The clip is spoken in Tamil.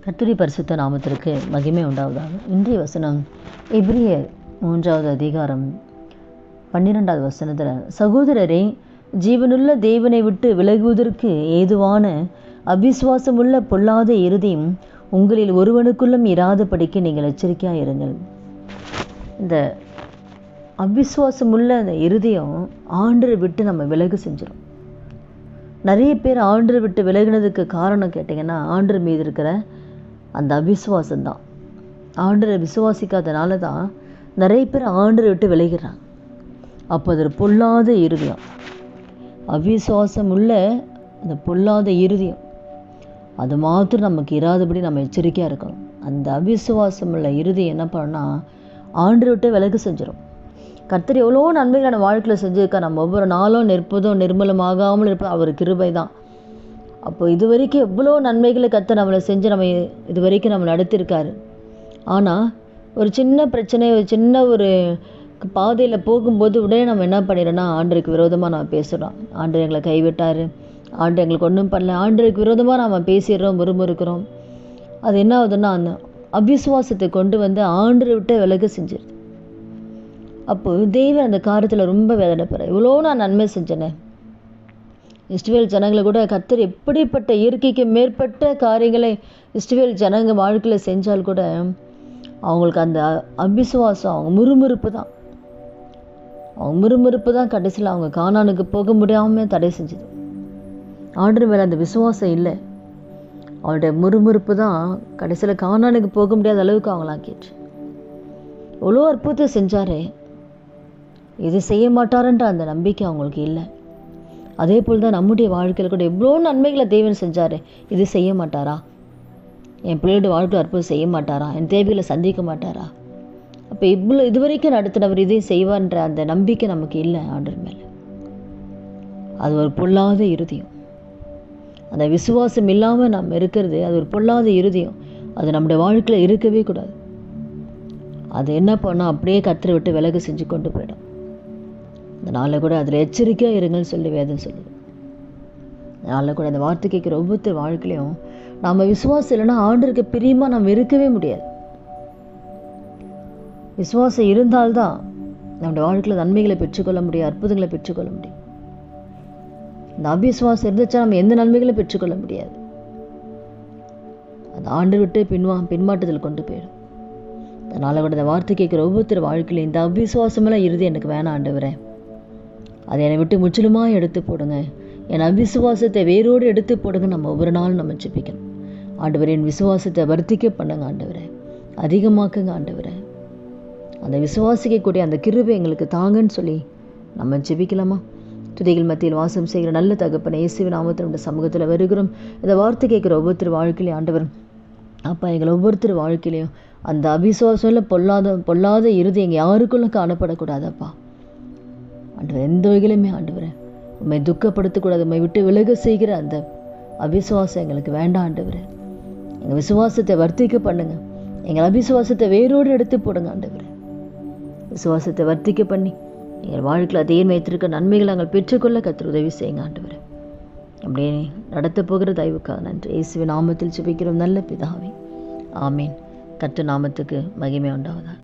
கர்த்தருடைய பரிசுத்த நாமத்திற்கு மகிமை உண்டாவதாக. இன்றைய வசனம் எபிரியர் 3வது அதிகாரம் 12வது வசனத்தில், சகோதரரே, ஜீவனுள்ள தேவனை விட்டு விலகுவதற்கு ஏதுவான அவிசுவாசமுள்ள பொல்லாத இருதயம் உங்களில் ஒருவனுக்குள்ளும் இராதபடிக்கு நீங்கள் எச்சரிக்கையாக இருங்கள். இந்த அவிசுவாசமுள்ள அந்த இருதயம் ஆண்டரை விட்டு நம்ம விலகு செஞ்சிடும். நிறைய பேர் ஆண்டரை விட்டு விலகினதுக்கு காரணம் கேட்டிங்கன்னா, ஆண்டர் மீது இருக்கிற அந்த அவிசுவாசம்தான். ஆண்டரை விசுவாசிக்காதனால தான் நிறைய பேர் ஆண்டரை விட்டு விலகிறாங்க. அப்போ அது பொல்லாத இருதயம், அவிசுவாசம் உள்ள அந்த பொல்லாத இருதயம், அது மாத்திரம் நமக்கு இராதபடி நம்ம எச்சரிக்கையாக இருக்கணும். அந்த அவிசுவாசம் உள்ள இருதயம் என்ன பண்ணா, ஆண்டரை விட்டு விலகு செஞ்சிடும். கர்த்தர் எவ்வளோ நன்மைகளை நம்ம வாழ்க்கையில் செஞ்சுருக்கா. நம்ம ஒவ்வொரு நாளும் நிற்பதும் நிர்மலமாகாமல் இருப்பதும் அவர் கிருபை தான். அப்போ இது வரைக்கும் எவ்வளோ நன்மைகளை கர்த்தர் நம்மளை செஞ்சு நம்ம இது வரைக்கும் நம்ம நடத்தியிருக்காரு. ஆனால் ஒரு சின்ன பிரச்சனை, ஒரு சின்ன ஒரு பாதையில் போகும்போது உடனே நம்ம என்ன பண்ணிடுறோன்னா, ஆண்டருக்கு விரோதமாக நம்ம பேசுகிறோம். ஆண்டர் எங்களை கைவிட்டார், ஆண்டர் எங்களுக்கு ஒன்றும் பண்ணல, ஆண்டருக்கு விரோதமாக நம்ம பேசிடுறோம், முறுமுறுக்கிறோம். அது என்ன ஆகுதுன்னா, அந்த அவிசுவாசத்தை கொண்டு வந்து ஆண்டரை விட்டு விலக செஞ்சிருது. அப்போது தேவன் அந்த காரியத்தில் ரொம்ப வேதனைப்படுறார். இவ்வளோ நான் நன்மை செஞ்சேனே. இஸ்ரவேல் ஜனங்களை கூட கர்த்தர் எப்படிப்பட்ட இயற்கைக்கு மேற்பட்ட காரியங்களை இஸ்ரவேல் ஜனங்க வாழ்க்கையில் செஞ்சால் கூட அவங்களுக்கு அந்த அவிசுவாசம், அவங்க முறுமுறுப்பு தான் கடைசியில் அவங்க கானானுக்கு போக முடியாமல் தடை செஞ்சுது. ஆண்டர் மேலே அந்த விசுவாசம் இல்லை, அவனுடைய முறுமுறுப்பு தான் கடைசியில் கானானுக்கு போக முடியாத அளவுக்கு அவங்களாக்கிடுச்சு. எவ்வளோ அற்புதத்தை செஞ்சாரே, இது செய்ய மாட்டாருன்ற அந்த நம்பிக்கை அவங்களுக்கு இல்லை. அதே போல் தான் நம்முடைய வாழ்க்கையில் கூட எவ்வளோ நன்மைகளை தேவன் செஞ்சார், இது செய்ய மாட்டாரா? என் பிள்ளையோட வாழ்க்கை அற்புதம் செய்ய மாட்டாரா? என் தேவைகளை சந்திக்க மாட்டாரா? அப்போ இவ்வளோ இதுவரைக்கும் நடத்தினவர் இதையும் செய்வார்ன்ற அந்த நம்பிக்கை நமக்கு இல்லை ஆண்டர் மேலே. அது ஒரு பொல்லாத இருதயம். அந்த விசுவாசம் இல்லாமல் நம்ம இருக்கிறது அது ஒரு பொல்லாத இருதயம். அது நம்முடைய வாழ்க்கையில் இருக்கவே கூடாது. அது என்ன பண்ணால் அப்படியே கர்த்தரை விட்டு விலகு செஞ்சு கொண்டு போயிடும். அதனால் கூட அதில் எச்சரிக்கையாக இருங்கன்னு சொல்லி வேதம் சொல்லுது. அதனால் கூட அந்த வார்த்தை கேட்குற ஒவ்வொருத்தர் வாழ்க்கையிலையும் நம்ம விசுவாசம் இல்லைன்னா ஆண்டருக்கு பிரியமாக நம்ம இருக்கவே முடியாது. விசுவாசம் இருந்தால்தான் நம்முடைய வாழ்க்கையில் நன்மைகளை பெற்றுக்கொள்ள முடியும், அற்புதங்களை பெற்றுக்கொள்ள முடியும். இந்த அவிசுவாசம் இருந்துச்சா நம்ம எந்த நன்மைகளை பெற்றுக்கொள்ள முடியாது. அந்த ஆண்டர் விட்டு பின்மாட்டத்தில் கொண்டு போயிடும். அதனால் கூட இந்த வார்த்தை கேட்குற ஒவ்வொருத்தர் வாழ்க்கையில் இந்த அவிசுவாசமெல்லாம் இறுதி எனக்கு வேணாம் ஆண்டவரே, அதை என்னை விட்டு முற்றிலுமாக எடுத்து போடுங்க, என் அவிசுவாசத்தை வேரோடு எடுத்து போடுங்க. நம்ம ஒவ்வொரு நாளும் நம்ம ஜெபிக்கணும். ஆண்டவரே, என் விசுவாசத்தை வர்த்திக்க பண்ணுங்க ஆண்டவரே, அதிகமாக்குங்க ஆண்டவரே, அந்த விசுவாசிக்கக்கூடிய அந்த கிருபை எங்களுக்கு தாங்கன்னு சொல்லி நம்ம ஜெபிக்கலாமா? துதிகள் மத்தியில் வாசம் செய்கிற நல்ல தகப்பனை இயேசுவின் நாமத்தில் இந்த சமூகத்தில் வருகிறோம். இந்த வார்த்தை கேட்குற ஒவ்வொருத்தர் வாழ்க்கையிலையும் ஆண்டவர் அப்பா, எங்களை ஒவ்வொருத்தர் வாழ்க்கையிலையும் அந்த அவிசுவாசம் இல்லை பொல்லாத இறுதி எங்கள் யாருக்குள்ள காணப்படக்கூடாதப்பா ஆண்டவர். எந்த வகையிலுமே ஆண்டவரை உண்மை துக்கப்படுத்தக்கூடாது, உண்மை விட்டு விலக செய்கிற அந்த அவிசுவாசம் எங்களுக்கு வேண்டாம் ஆண்டவரை. எங்கள் விசுவாசத்தை வர்த்திக்க பண்ணுங்க, எங்கள் அவிசுவாசத்தை வேரோடு எடுத்து போடுங்க ஆண்டவரை. விசுவாசத்தை வர்த்திக்க பண்ணி எங்கள் வாழ்க்கையில் அதே வைத்திருக்க நன்மைகளை நாங்கள் பெற்றுக்கொள்ள கர்த்தர் உதவி செய்யுங்க ஆண்டவரை. அப்படியே நடத்த போகிற தயவுக்காக நன்றி. இயேசுவின் நாமத்தில் ஜெபிக்கிறோம் நல்ல பிதாவே, ஆமீன். கர்த்தர் நாமத்துக்கு மகிமை உண்டாவதாக.